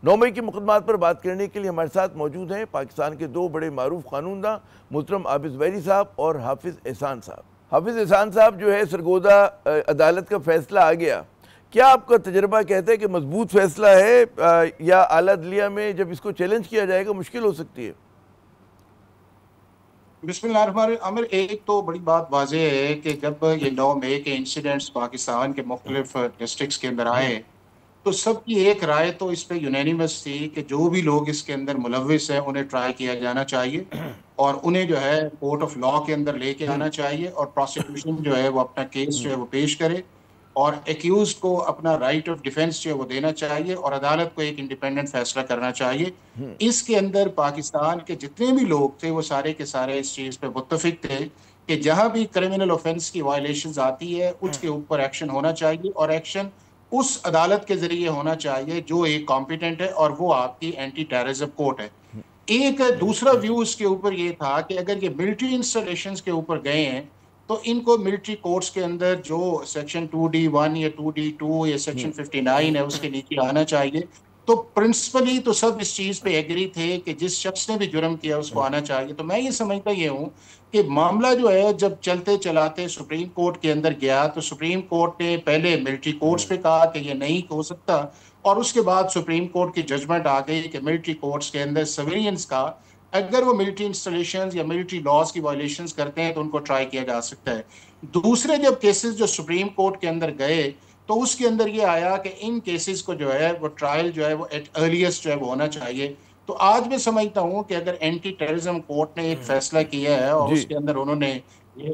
9 مئی کے مقدمات پر بات کرنے کے لیے ہمارے ساتھ موجود ہیں پاکستان کے دو بڑے معروف قانون داں محترم عابد زبیری صاحب اور حافظ احسان صاحب۔ حافظ احسان صاحب، جو ہے سرگودا عدالت کا فیصلہ آ گیا، کیا آپ کا تجربہ کہتا ہے کہ مضبوط فیصلہ ہے یا اعلیٰ عدلیہ میں جب اس کو چیلنج کیا جائے گا مشکل ہو سکتی ہے؟ بسم اللہ الرحمن الرحیم۔ عامر، ایک تو بڑی بات واضح ہے کہ جب یہ 9 مئی کے انسیڈنٹس پاکستان کے مختلف ڈسٹرکٹس کے اندر آئے تو سب کی ایک رائے تو اس پہ یونینیمس تھی کہ جو بھی لوگ اس کے اندر ملوث ہیں انہیں ٹرائی کیا جانا چاہیے اور انہیں جو ہے کورٹ آف لاء کے اندر لے کے آنا چاہیے اور پروسیکیوشن جو ہے وہ اپنا کیس جو ہے وہ پیش کرے اور ایکیوزڈ کو اپنا رائٹ آف ڈیفینس جو ہے وہ دینا چاہیے اور عدالت کو ایک انڈیپینڈنٹ فیصلہ کرنا چاہیے۔ اس کے اندر پاکستان کے جتنے بھی لوگ تھے وہ سارے کے سارے اس چیز پہ متفق تھے کہ جہاں بھی کرمنل اوفینس کی وائلیشنز آتی ہے اس کے اوپر ایکشن ہونا چاہیے اور ایکشن اس عدالت کے ذریعے ہونا چاہیے جو ایک کمپیٹنٹ ہے اور وہ آپ کی اینٹی ٹیررزم کورٹ ہے۔ ایک دوسرا ویو اس کے اوپر یہ تھا کہ اگر یہ ملٹری انسٹالیشنز کے اوپر گئے ہیں تو ان کو ملٹری کورٹس کے اندر جو سیکشن 2D1 یا 2D2 یا سیکشن 59 ہے اس کے نیچے آنا چاہیے۔ تو پرنسپلی تو سب اس چیز پہ ایگری تھے کہ جس شخص نے بھی جرم کیا اس کو آنا چاہیے۔ تو میں یہ سمجھتا یہ ہوں کہ معاملہ جو ہے جب چلتے چلاتے سپریم کورٹ کے اندر گیا تو سپریم کورٹ نے پہلے ملٹری کورٹس پہ کہا کہ یہ نہیں ہو سکتا اور اس کے بعد سپریم کورٹ کی ججمنٹ آ گئی کہ ملٹری کورٹس کے اندر سویلینس کا اگر وہ ملٹری انسٹالیشنز یا ملٹری لاز کی وائلیشنز کرتے ہیں تو ان کو ٹرائی کیا جا سکتا ہے۔ دوسرے جب کیسز جو سپریم کورٹ کے اندر گئے تو اس کے اندر یہ آیا کہ ان کیسز کو جو ہے وہ ٹرائل جو ہے وہ ایٹ ارلیسٹ جو ہے وہ ہونا چاہیے۔ تو آج میں سمجھتا ہوں کہ اگر اینٹی ٹیررزم کورٹ نے ایک فیصلہ کیا ہے اور اس کے اندر انہوں نے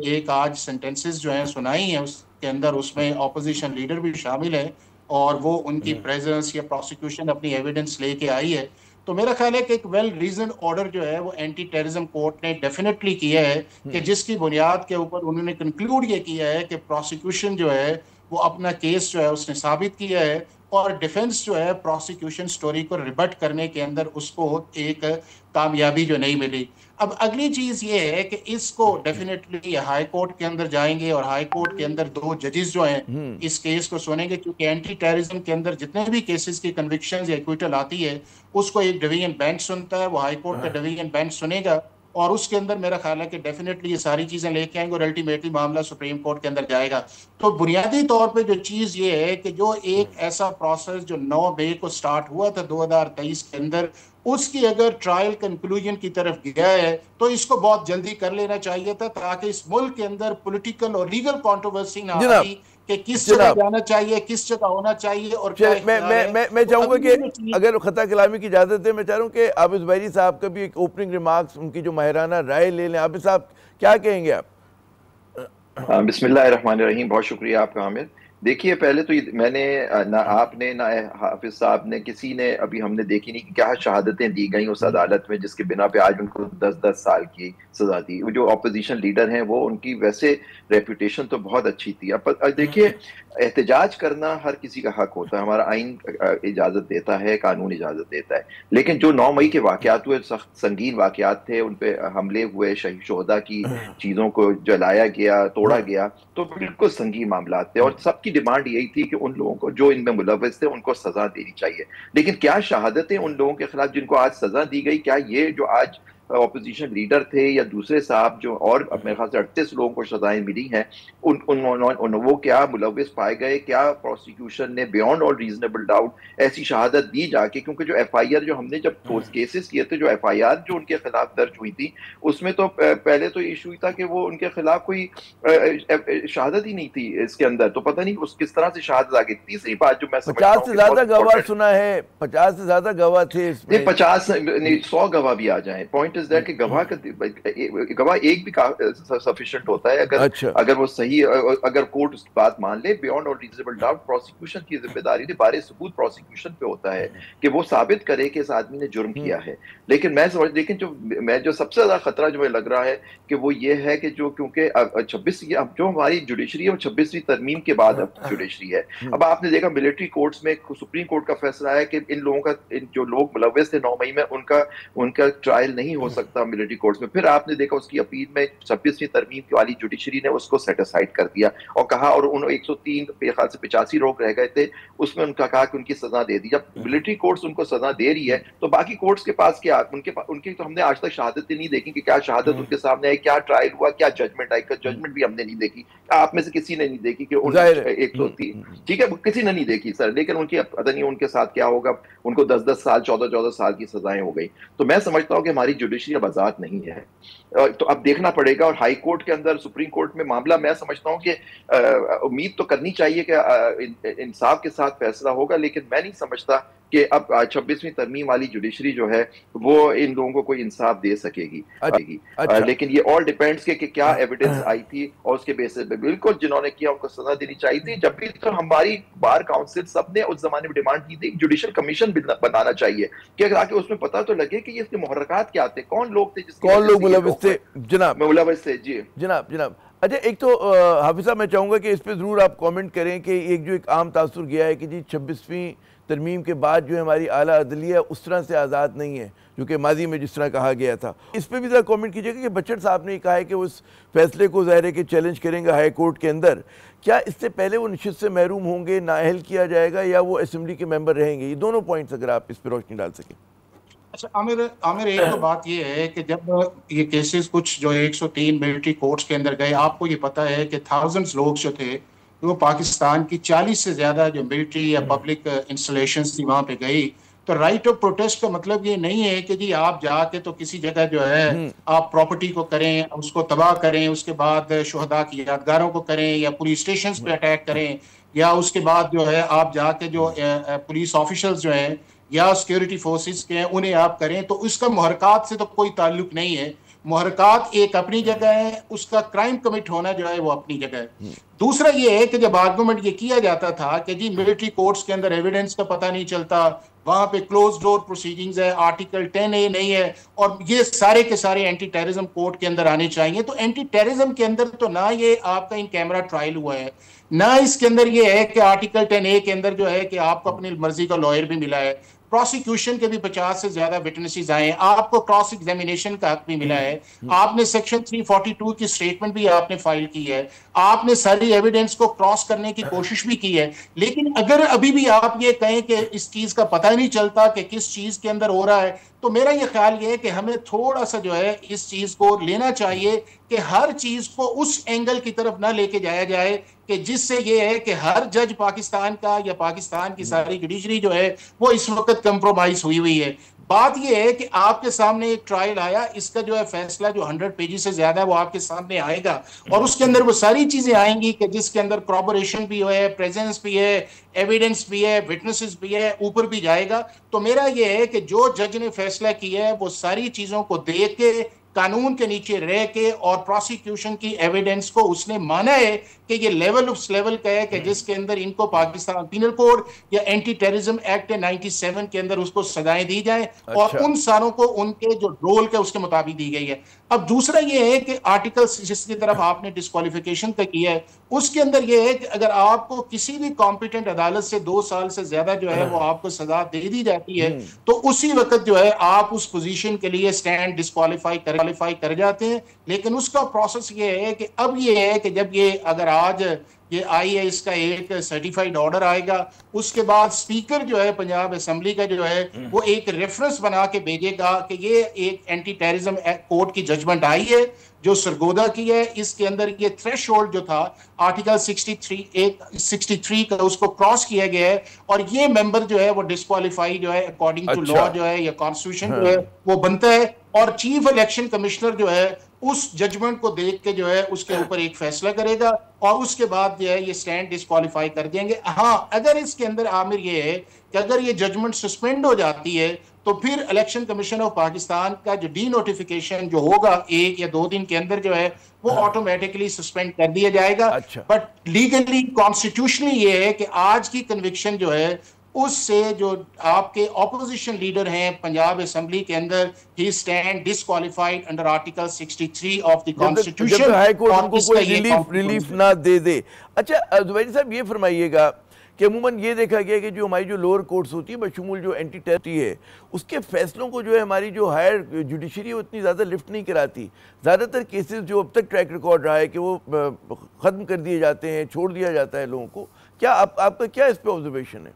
ایک آج سینٹنسز جو ہیں سنائی ہیں اس کے اندر اس میں اپوزیشن لیڈر بھی شامل ہے اور وہ ان کی پریزنس یا پروسیکیوشن اپنی ایویڈنس لے کے آئی ہے، تو میرا خیال ہے کہ ایک ویل ریزن آرڈر جو ہے وہ اینٹی ٹیررزم کورٹ نے ڈیفینیٹلی کیا ہے کہ جس کی بنیاد کے اوپر انہوں نے کنکلوڈ یہ کیا ہے کہ پروسیکیوشن جو ہے وہ اپنا کیس جو ہے اس نے ثابت کیا ہے اور ڈیفنس جو ہے پروسیکیوشن سٹوری کو ریبٹ کرنے کے اندر اس کو ایک کامیابی جو نہیں ملی۔ اب اگلی چیز یہ ہے کہ اس کو ڈیفینیٹلی ہائی کورٹ کے اندر جائیں گے اور ہائی کورٹ کے اندر 2 ججز جو ہیں اس کیس کو سنیں گے، کیونکہ اینٹی ٹیررزم کے اندر جتنے بھی کیسز کی کنوکشنز یا ایکویٹل آتی ہے اس کو ایک ڈویژن بینچ سنتا ہے، وہ ہائی کورٹ کا ڈویژن بینچ سنے گا اور اس کے اندر میرا خیال ہے کہ ڈیفینیٹلی یہ ساری چیزیں لے کے آئیں گے اور الٹیمیٹلی معاملہ سپریم کورٹ کے اندر جائے گا۔ تو بنیادی طور پہ جو چیز یہ ہے کہ جو ایک ایسا پروسیس جو 9 مئی کو سٹارٹ ہوا تھا 2023 کے اندر، اس کی اگر ٹرائل کنکلوژن کی طرف گیا ہے تو اس کو بہت جلدی کر لینا چاہیے تھا تاکہ اس ملک کے اندر پولیٹیکل اور لیگل کنٹروورسی نہ آتی کہ کس جگہ جانا چاہیے، کس جگہ ہونا چاہیے اور کیا اختیار ہے۔ میں چاہوں گا کہ اگر خطا کلامی کی اجازت ہے میں چاہ رہا ہوں کہ عابد زبیری صاحب کا بھی ایک اوپننگ ریمارکس ان کی جو ماہرانہ رائے لے لیں۔ عابد صاحب کیا کہیں گے آپ؟ بسم اللہ الرحمن الرحیم، بہت شکریہ آپ کا حامد۔ دیکھیے پہلے تو میں نے نہ آپ نے نہ حافظ صاحب نے کسی نے ابھی ہم نے دیکھی نہیں کہ کیا شہادتیں دی گئیں اس عدالت میں جس کے بنا پہ آج ان کو 10 سال کی سزا دی۔ وہ جو اپوزیشن لیڈر ہیں وہ ان کی ویسے ریپوٹیشن تو بہت اچھی تھی۔ اب دیکھیے احتجاج کرنا ہر کسی کا حق ہوتا ہے، ہمارا آئین اجازت دیتا ہے، قانون اجازت دیتا ہے، لیکن جو 9 مئی کے واقعات ہوئے سخت سنگین واقعات تھے، ان پہ حملے ہوئے، شہداء کی چیزوں کو جلایا گیا، توڑا گیا، تو بالکل سنگین معاملات تھے اور سب کی ڈیمانڈ یہی تھی کہ ان لوگوں کو جو ان میں ملوث تھے ان کو سزا دینی چاہیے۔ لیکن کیا شہادتیں ان لوگوں کے خلاف جن کو آج سزا دی گئی، کیا یہ جو آج اپوزیشن لیڈر تھے یا دوسرے صاحب جو اور میرے خیال سے 38 لوگوں کو سزائیں ملی ہیں، وہ کیا ملوث پائے گئے؟ کیا پروسیکیوشن نے بیونڈ آل ریزنیبل ڈاؤٹ ایسی شہادت دی جا کے؟ کیونکہ جو ایف آئی آر جو ہم نے جب کیسز کیے تھے، جو ایف آئی آر جو ان کے خلاف درج ہوئی تھی اس میں تو پہلے تو ایشو تھا کہ وہ ان کے خلاف کوئی شہادت ہی نہیں تھی اس کے اندر، تو پتہ نہیں اس کس طرح سے شہادت آ گئی۔ تیسری بات جو میں سمجھتا ہوں 50 سے زیادہ گواہ سنا ہے، 50 سے زیادہ گواہ تھے اس میں، 50 نہیں 100 گواہ بھی آ جائیں۔ پوائنٹ از دیٹ کہ گواہ ایک بھی سفیشینٹ ہوتا ہے اگر وہ صحیح، اگر کورٹ اس کی بات مان لے بیونڈ اور ریزنیبل ڈاؤٹ۔ پروسیکیوشن کی ذمہ داری نے بارے ثبوت پروسیکیوشن پہ ہوتا ہے کہ وہ ثابت کرے کہ اس آدمی نے جرم کیا ہے۔ لیکن جو سب سے زیادہ خطرہ جو لگ رہا ہے کہ وہ یہ ہے کہ جو کیونکہ 26 جو ہماری جوڈیشری ہے وہ 26ویں ترمیم کے بعد اب جوڈیشری ہے۔ اب آپ نے دیکھا ملٹری کورٹس میں سپریم کورٹ کا فیصلہ ہے کہ ان لوگوں کا جو لوگ ملوث تھے 9 مئی میں ان کا ٹرائل نہیں ہو ہو سکتا ملٹری کورٹس میں. پھر آپ نے دیکھا اس کی اپیل میں 26ویں ترمیم والی جوڈیشری نے اس کو سیٹ اسائڈ کر دیا اور کہا, اور انہوں 103 خیال سے 85 لوگ رہ گئے تھے, اس میں ان کا کہا کہ ان کی سزا دے دی. جب ملٹری کورٹس ان کو سزا دے رہی ہے تو باقی کورٹس کے پاس کیا, ان کی تو ہم نے آج تک شہادتیں نہیں دیکھی کہ کیا شہادت ان کے سامنے آئی, کیا ٹرائل ہوا, کیا ججمنٹ آئی. ججمنٹ بھی ہم نے نہیں دیکھی, آپ میں سے کسی نے نہیں دیکھی کہ 103, ٹھیک ہے, کسی نے نہیں دیکھی سر, لیکن ان کی پتہ نہیں ان کے ساتھ کیا ہوگا, ان کو 10 سال 14 سال کی سزائیں ہو گئی. تو میں سمجھتا ہوں کہ ہماری جوڈیشری اب آزاد نہیں ہے, تو اب دیکھنا پڑے گا. اور ہائی کورٹ کے اندر, سپریم کورٹ میں معاملہ میں سمجھتا ہوں کہ امید تو کرنی چاہیے کہ انصاف کے ساتھ فیصلہ ہوگا, لیکن میں نہیں سمجھتا کہ اب 26ویں ترمیم والی جوڈیشری جو ہے وہ ان لوگوں کو کوئی انصاف دے سکے گی. لیکن یہ آل ڈیپینڈس کہ کیا ایویڈنس آئی تھی اور اس کے بیسس پہ بالکل جنہوں نے کیا ان کو سزا دینی چاہیے تھی. جب بھی تو ہماری بار کاؤنسل سب نے اس زمانے میں ڈیمانڈ کی تھی جوڈیشل کمیشن بنانا چاہیے کہ تاکہ اس میں پتا تو لگے کہ یہ اس کے محرکات کیا تھے, کون لوگ تھے, کون لوگ ملوث تھے. جناب ملوث تھے. جی جناب. اچھا, ایک تو حافظ صاحب میں چاہوں گا کہ اس پہ ضرور آپ کامنٹ کریں کہ ایک عام تاثر گیا ہے کہ جی 26ویں ترمیم کے بعد جو ہے ہماری اعلیٰ عدلیہ اس طرح سے آزاد نہیں ہے جو کہ ماضی میں جس طرح کہا گیا تھا. اس پہ بھی ذرا کامنٹ کیجئے گا کہ بچڑ صاحب نے کہا ہے کہ وہ اس فیصلے کو ظاہر ہے کہ چیلنج کریں گے ہائی کورٹ کے اندر. کیا اس سے پہلے وہ نشست سے محروم ہوں گے, نااہل کیا جائے گا, یا وہ اسمبلی کے ممبر رہیں گے؟ یہ دونوں پوائنٹس اگر آپ اس پہ روشنی ڈال سکیں. اچھا عامر, ایک تو بات یہ ہے کہ جب یہ کیسز کچھ جو 103 ملٹری کورٹس کے اندر گئے, آپ کو یہ پتا ہے کہ تھاؤزنڈز لوگ جو تھے وہ پاکستان کی 40 سے زیادہ جو ملٹری یا پبلک انسٹالیشنز تھی وہاں پہ گئی. تو رائٹ آف پروٹیسٹ کا مطلب یہ نہیں ہے کہ جی آپ جا کے تو کسی جگہ جو ہے آپ پراپرٹی کو کریں, اس کو تباہ کریں, اس کے بعد شہداء کی یادگاروں کو کریں, یا پولیس اسٹیشنز پہ اٹیک کریں, یا اس کے بعد جو ہے آپ جا کے جو پولیس آفیشلز جو ہیں یا سیکیورٹی فورسز کے ہیں انہیں آپ کریں. تو اس کا محرکات سے تو کوئی تعلق نہیں ہے. محرکات ایک اپنی جگہ ہے, اس کا کرائم کمٹ ہونا جو ہے وہ اپنی جگہ ہے. دوسرا یہ ہے کہ جب آرگومنٹ یہ کیا جاتا تھا کہ جی ملٹری کورٹس کے اندر ایویڈنس کا پتہ نہیں چلتا, وہاں پہ کلوز ڈور پروسیڈنگز ہے, آرٹیکل 10A نہیں ہے, اور یہ سارے کے سارے اینٹی ٹیررزم کورٹ کے اندر آنے چاہیے. تو اینٹی ٹیررزم کے اندر تو نہ یہ آپ کا ان کیمرہ ٹرائل ہوا ہے, نہ اس کے اندر یہ ہے کہ آرٹیکل 10A کے اندر جو ہے کہ آپ کو اپنی مرضی کا لائر بھی ملا ہے. پروسیکیوشن کے بھی 50 سے زیادہ وٹنسز آئے ہیں, آپ کو کراس ایگزامینیشن کا حق بھی ملا ہے, آپ نے سیکشن 342 کی سٹیٹمنٹ بھی آپ نے فائل کی ہے, آپ نے ساری ایویڈنس کو کراس کرنے کی کوشش بھی کی ہے. لیکن اگر ابھی بھی آپ یہ کہیں کہ اس چیز کا پتہ نہیں چلتا کہ کس چیز کے اندر ہو رہا ہے, تو میرا یہ خیال یہ ہے کہ ہمیں تھوڑا سا جو ہے اس چیز کو لینا چاہیے کہ ہر چیز کو اس اینگل کی طرف نہ لے کے جایا جائے کہ جس سے یہ ہے کہ ہر جج پاکستان کا یا پاکستان کی ساری جوڈیشری جو ہے وہ اس وقت کمپرومائز ہوئی ہے. بات یہ ہے کہ آپ کے سامنے ایک ٹرائل آیا, اس کا جو ہے فیصلہ جو 100 پیجز سے زیادہ ہے وہ آپ کے سامنے آئے گا, اور اس کے اندر وہ ساری چیزیں آئیں گی کہ جس کے اندر کورابوریشن بھی ہے, پریزنس بھی ہے, ایویڈنس بھی ہے, وٹنسز بھی ہے, اوپر بھی جائے گا. تو میرا یہ ہے کہ جو جج نے فیصلہ کیا ہے وہ ساری چیزوں کو دیکھ کے, قانون کے نیچے رہ کے, اور پروسیکیوشن کی ایویڈنس کو اس نے مانا ہے کہ یہ لیول اس لیول کا ہے کہ جس کے اندر ان کو پاکستان پینل کوڈ یا اینٹی ٹیررزم ایکٹ 97 کے اندر اس کو سزائیں دی جائیں, اور ان ساروں کو ان کے جو رول کے اس کے مطابق دی گئی ہے. اب دوسرا یہ ہے کہ آرٹیکل جس کی طرف آپ نے ڈسکوالیفیکیشن کا کیا ہے, اس کے اندر یہ ہے کہ اگر آپ کو کسی بھی کمپیٹنٹ عدالت سے 2 سال سے زیادہ جو ہے وہ آپ کو سزا دے دی جاتی ہے, تو اسی وقت جو ہے آپ اس پوزیشن کے لیے سٹینڈ ڈسکوالیفائی کر جاتے ہیں. لیکن اس کا پروسیس یہ ہے کہ اب یہ ہے کہ جب یہ اگر آج یہ آئی ہے, اس کا ایک سرٹیفائیڈ آرڈر آئے گا, اس کے بعد سپیکر جو ہے پنجاب اسمبلی کا جو ہے وہ ایک ریفرنس بنا کے بھیجے گا کہ یہ ایک اینٹی ٹیررزم کورٹ کی ججمنٹ آئی ہے جو سرگودا کی ہے, اس کے اندر یہ تھریش ہولڈ جو تھا آرٹیکل 63 کا اس کو کراس کیا گیا ہے, اور یہ ممبر جو ہے وہ ڈسکوالیفائی جو ہے اکارڈنگ ٹو لا جو ہے یا کانسٹیٹیوشن جو ہے وہ بنتا ہے, اور چیف الیکشن کمشنر جو ہے اس ججمنٹ کو دیکھ کے جو ہے اس کے اوپر ایک فیصلہ کرے گا, اور اس کے بعد جو ہے یہ سٹینڈ ڈسکوالیفائی کر دیں گے. ہاں اگر اس کے اندر عامر یہ ہے کہ اگر یہ ججمنٹ سسپینڈ ہو جاتی ہے تو پھر الیکشن کمیشن آف پاکستان کا جو ڈی نوٹیفیکیشن جو ہوگا 1 یا 2 دن کے اندر جو ہے وہ آٹومیٹکلی سسپینڈ کر دیا جائے گا. بٹ لیگلی کانسٹیٹیوشنلی یہ ہے کہ آج کی کنوکشن جو ہے اس سے جو آپ کے اپوزیشن لیڈر ہیں پنجاب اسمبلی کے اندر, ہی stand disqualified under article 63 of the constitution, جب ہائی کورٹ ان کو کوئی ریلیف نہ دے دے. اچھا زبیری صاحب یہ فرمائیے گا کہ عموماً یہ دیکھا گیا کہ جو ہماری جو لوور کورٹس ہوتی ہے بشمول جو اینٹی ٹیرر ہے اس کے فیصلوں کو جو ہے ہماری جو ہائر جوڈیشری ہے اتنی زیادہ لفٹ نہیں کراتی. زیادہ تر کیسز جو اب تک ٹریک ریکارڈ رہا ہے کہ وہ ختم کر دیے جاتے ہیں, چھوڑ دیا جاتا ہے لوگوں کو. کیا آپ کا کیا اس پہ آبزرویشن ہے؟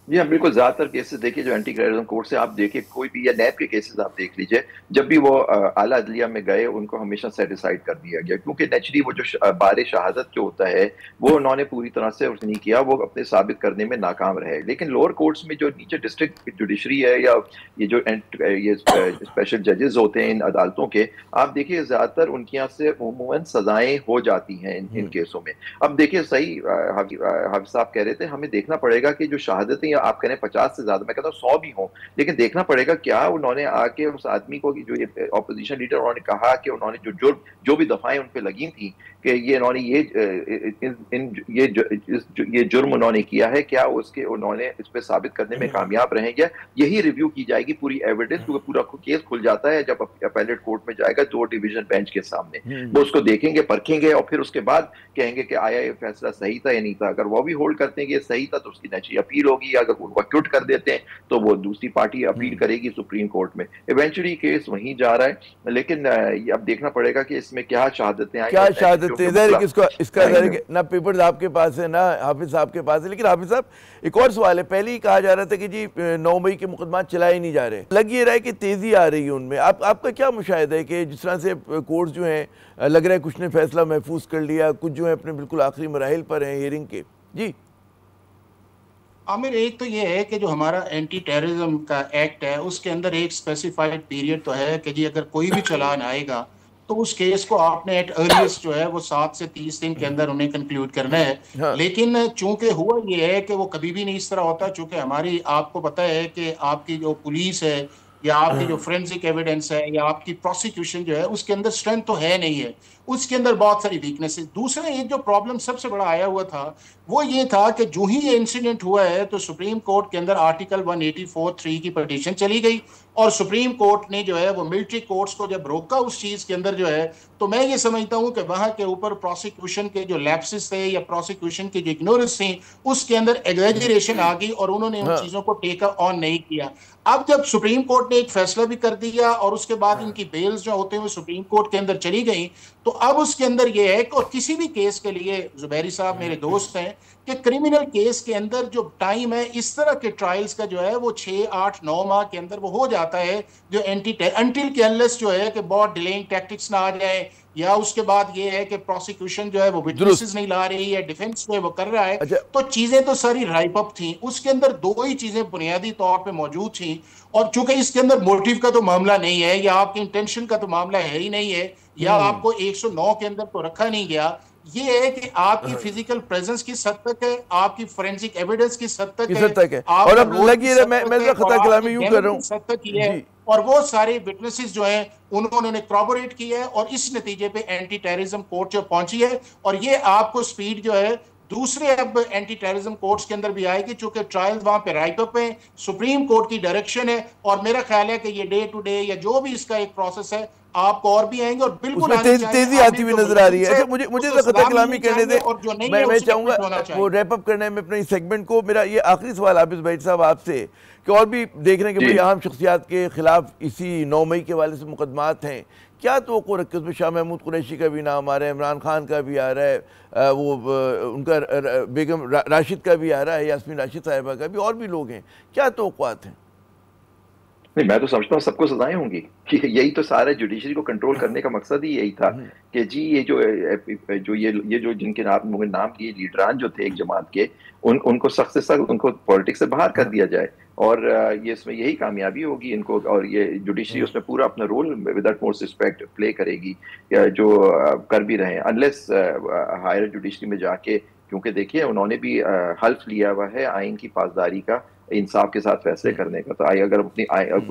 جی ہاں بالکل, زیادہ تر کیسز دیکھیے جو اینٹی ٹیررزم کورٹ سے آپ دیکھیں کوئی بھی, یا نیب کے کیسز آپ دیکھ لیجئے, جب بھی وہ اعلیٰ عدلیہ میں گئے ان کو ہمیشہ سیٹسفائڈ کر دیا گیا, کیونکہ نیچرلی وہ جو بار شہادت جو ہوتا ہے وہ انہوں نے پوری طرح سے نہیں کیا, وہ اپنے ثابت کرنے میں ناکام رہے. لیکن لوور کورٹس میں جو نیچے ڈسٹرکٹ جوڈیشری ہے یا یہ جو اسپیشل ججز ہوتے ہیں ان عدالتوں کے, آپ دیکھیے زیادہ تر ان کے یہاں سے عموماً سزائیں ہو جاتی ہیں ان کیسوں میں. اب دیکھیے صحیح حافظ صاحب کہہ رہے تھے, ہمیں دیکھنا پڑے گا کہ جو شہادتیں آپ کہنے 50 سے زیادہ, میں کہتا ہوں 100 بھی ہوں, لیکن دیکھنا پڑے گا کیا انہوں نے آ کے اس آدمی کو, جو اپوزیشن لیڈر انہوں نے کہا کہ انہوں نے جو بھی دفعائیں ان پہ لگی تھیں کہ یہ انہوں نے یہ جرم انہوں نے کیا ہے, کیا اس کے انہوں نے اس پہ ثابت کرنے میں کامیاب رہیں گے. یہی ریویو کی جائے گی پوری ایویڈنس, کیونکہ پورا کیس کھل جاتا ہے جب اپیلیٹ کورٹ میں جائے گا 2 ڈویژن بینچ کے سامنے. وہ اس کو دیکھیں گے, پرکھیں گے, اور پھر اس کے بعد کہیں گے کہ آیا یہ فیصلہ صحیح تھا یا نہیں تھا. اگر وہ بھی ہولڈ کرتے ہیں کہ یہ صحیح تھا تو اس کی نیچری اپیل ہوگی, اگر وہ ایکوٹ کر دیتے ہیں تو وہ دوسری پارٹی اپیل کرے گی سپریم کورٹ میں. ایونچولی کیس وہیں جا رہا ہے, لیکن اب دیکھنا پڑے گا کہ اس میں کیا شہادتیں آئیں, کیا شہادتیں. اس کا نہ پیپرز آپ کے پاس ہے نہ حافظ صاحب کے پاس ہے. لیکن حافظ صاحب ایک اور سوال ہے, پہلے ہی کہا جا رہا تھا کہ جی 9 مئی کے مقدمات چلائے نہیں جا رہے, لگ یہ رہا ہے کہ تیزی آ رہی ہے ان میں. آپ کا کیا مشاہدہ ہے کہ جس طرح سے کورٹس جو ہیں لگ رہا ہے کچھ نے فیصلہ محفوظ کر لیا, کچھ جو ہیں اپنے بالکل آخری مراحل پر ہیں ہیئرنگ کے؟ جی عامر, ایک تو یہ ہے کہ جو ہمارا اینٹی ٹیررزم کا ایکٹ ہے اس کے اندر ایک اسپیسیفائڈ پیریڈ تو ہے کہ جی اگر کوئی بھی چلان آئے گا تو اس کیس کو آپ نے ایٹ ارلیسٹ جو ہے وہ 7 سے 30 دن کے اندر انہیں کنکلیوڈ کرنا ہے. لیکن چونکہ ہوا یہ ہے کہ وہ کبھی بھی نہیں اس طرح ہوتا, چونکہ ہماری آپ کو پتہ ہے کہ آپ کی جو پولیس ہے یا آپ کی جو فورینسک ایویڈنس ہے یا آپ کی پروسیکیوشن جو ہے اس کے اندر اسٹرینتھ تو ہے نہیں ہے, اس کے اندر بہت ساری ویکنیس ہے. دوسرا ایک جو پرابلم سب سے بڑا آیا ہوا تھا وہ یہ تھا کہ جو ہی یہ انسیڈنٹ ہوا ہے تو سپریم کورٹ کے اندر آرٹیکل 184(3) کی پٹیشن چلی گئی, اور سپریم کورٹ نے جو ہے وہ ملٹری کورٹس کو جب روکا اس چیز کے اندر جو ہے, تو میں یہ سمجھتا ہوں کہ وہاں کے اوپر پروسیکیوشن کے جو لیپسز تھے یا پروسیکیوشن کی جو اگنورنس تھیں اس کے اندر ایگزیجریشن آ گئی اور انہوں نے ان چیزوں کو ٹیک آن نہیں کیا. اب جب سپریم کورٹ نے ایک فیصلہ بھی کر دیا اور اس کے بعد ان کی بیلز جو ہوتے ہیں سپریم کورٹ کے اندر چلی گئیں, تو اب اس کے اندر یہ ہے کہ اور کسی بھی کیس کے لیے زبیری صاحب میرے دوست ہیں کہ کرمنل کیس کے اندر جو ٹائم ہے اس طرح کے ٹرائلز کا جو ہے وہ 6, 8, 9 ماہ کے اندر وہ ہو جاتا ہے جو انٹل کے انلیس جو ہے کہ بہت ڈیلینگ ٹیکٹکس نہ آ جائیں, یا اس کے بعد یہ ہے کہ پروسیکیوشن جو ہے وہ وٹنسز نہیں لا رہی ہے, ڈیفنس جو ہے وہ کر رہا ہے. تو چیزیں تو ساری رائپ اپ تھیں, اس کے اندر 2 ہی چیزیں بنیادی طور پہ موجود تھیں, اور چونکہ اس کے اندر موٹیو کا تو معاملہ نہیں ہے یا آپ کی انٹینشن کا تو معاملہ ہے ہی نہیں ہے, یا آپ کو 109 کے اندر تو رکھا نہیں گیا, یہ ہے کہ آپ کی فزیکل پریزنس کس حد تک ہے, آپ کی فورینسک ایویڈنس کس حد تک ہے, اور اب لگی رہے میں خطا کلامی یوں کر رہا ہوں, اور وہ سارے وٹنسز جو ہیں انہوں نے کورابوریٹ کیا ہے, اور اس نتیجے پہ اینٹی ٹیررزم کورٹ جو پہنچی ہے, اور یہ آپ کو سپیڈ جو ہے دوسرے اب اینٹی ٹیررزم کورٹس کے اندر بھی آئے گی, چونکہ ٹرائلز وہاں پہ رائٹ اپ ہیں, سپریم کورٹ کی ڈائریکشن ہے, اور میرا خیال ہے کہ یہ ڈے ٹو ڈے یا جو بھی اس کا ایک پروسیس ہے آپ کو اور بھی آئیں گے, اور بالکل تیزی آتی ہوئی نظر آ رہی ہے. مجھے خطا کلامی کرنے دیں, میں چاہوں گا وہ ریپ اپ کرنے میں اپنے سیگمنٹ کو. میرا یہ آخری سوال حافظ بھائی صاحب آپ سے, کہ اور بھی دیکھ رہے ہیں کہ بڑی اہم شخصیات کے خلاف اسی 9 مئی کے حوالے سے مقدمات ہیں, کیا توقع رکھتے اس میں؟ شاہ محمود قریشی کا بھی نام آ رہا ہے, عمران خان کا بھی آ رہا ہے, وہ ان کا بیگم راشد کا بھی آ رہا ہے, یاسمین راشد صاحبہ کا بھی, اور بھی لوگ ہیں, کیا توقعات ہیں؟ نہیں, میں تو سمجھتا ہوں سب کو سزائیں ہوں گی, کہ یہی تو سارے جوڈیشری کو کنٹرول کرنے کا مقصد ہی یہی تھا کہ جی یہ جو جن کے نام لیے لیڈران جو تھے ایک جماعت کے, ان کو سخت سے سخت ان کو پولیٹکس سے باہر کر دیا جائے, اور یہ اس میں یہی کامیابی ہوگی ان کو, اور یہ جوڈیشری اس میں پورا اپنا رول ود اٹموسٹ رسپیکٹ پلے کرے گی, جو کر بھی رہے ہیں, انلیس ہائر جوڈیشری میں جا کے, کیونکہ دیکھیے انہوں نے بھی حلف لیا ہوا ہے آئین کی پاسداری کا, انصاف کے ساتھ فیصلے کرنے کا. تو اگر اپنی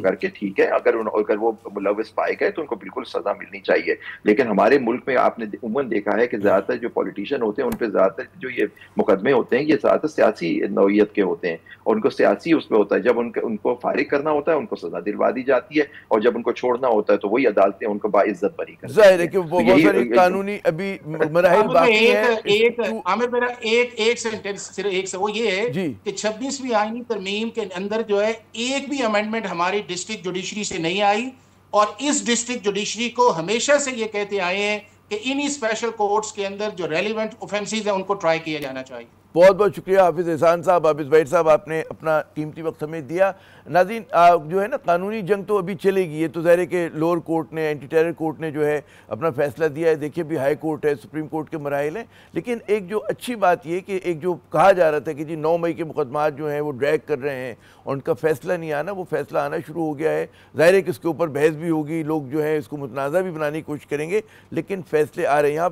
کر کے ٹھیک ہے, اگر وہ ملوث پائے گئے تو ان کو بالکل سزا ملنی چاہیے. لیکن ہمارے ملک میں آپ نے عموماً دیکھا ہے کہ زیادہ تر جو پولیٹیشین ہوتے ہیں ان پہ زیادہ تر جو یہ مقدمے ہوتے ہیں یہ زیادہ تر سیاسی نوعیت کے ہوتے ہیں, اور ان کو سیاسی اس پہ ہوتا ہے. جب ان کو فارغ کرنا ہوتا ہے ان کو سزا دلوا دی جاتی ہے, اور جب ان کو چھوڑنا ہوتا ہے تو وہی عدالتیں ان کو باعزت بری کرتی ہیں. ظاہر ہے کہ بہت ساری قانونی ابھی مراحل باقی ہیں. عامر میرا ایک سینٹینس صرف ایک سے وہ یہ ہے کہ 26ویں آئینی ترمیم کے اندر جو ہے ایک بھی امینڈمنٹ ہماری ڈسٹرکٹ جوڈیشری سے نہیں آئی, اور اس ڈسٹرکٹ جوڈیشری کو ہمیشہ سے یہ کہتے آئے ہیں کہ انہی اسپیشل کورٹس کے اندر جو ریلیونٹ اوفینسز ہیں ان کو ٹرائی کیا جانا چاہیے. بہت بہت شکریہ حافظ احسان صاحب, حافظ وحید صاحب, آپ نے اپنا قیمتی وقت ہمیں دیا. ناظرین جو ہے نا قانونی جنگ تو ابھی چلے گی, یہ تو ظاہر ہے کہ لوور کورٹ نے, اینٹی ٹیرر کورٹ نے جو ہے اپنا فیصلہ دیا ہے. دیکھیے بھی ہائی کورٹ ہے, سپریم کورٹ کے مراحل ہیں. لیکن ایک جو اچھی بات یہ کہ ایک جو کہا جا رہا تھا کہ جی 9 مئی کے مقدمات جو ہیں وہ ڈریگ کر رہے ہیں اور ان کا فیصلہ نہیں آنا, وہ فیصلہ آنا شروع ہو گیا ہے. ظاہر ہے کہ اس کے اوپر بحث بھی ہوگی, لوگ جو ہے اس کو متنازع بھی بنانے کی کوشش کریں گے, لیکن فیصلے آ رہے ہیں. یہاں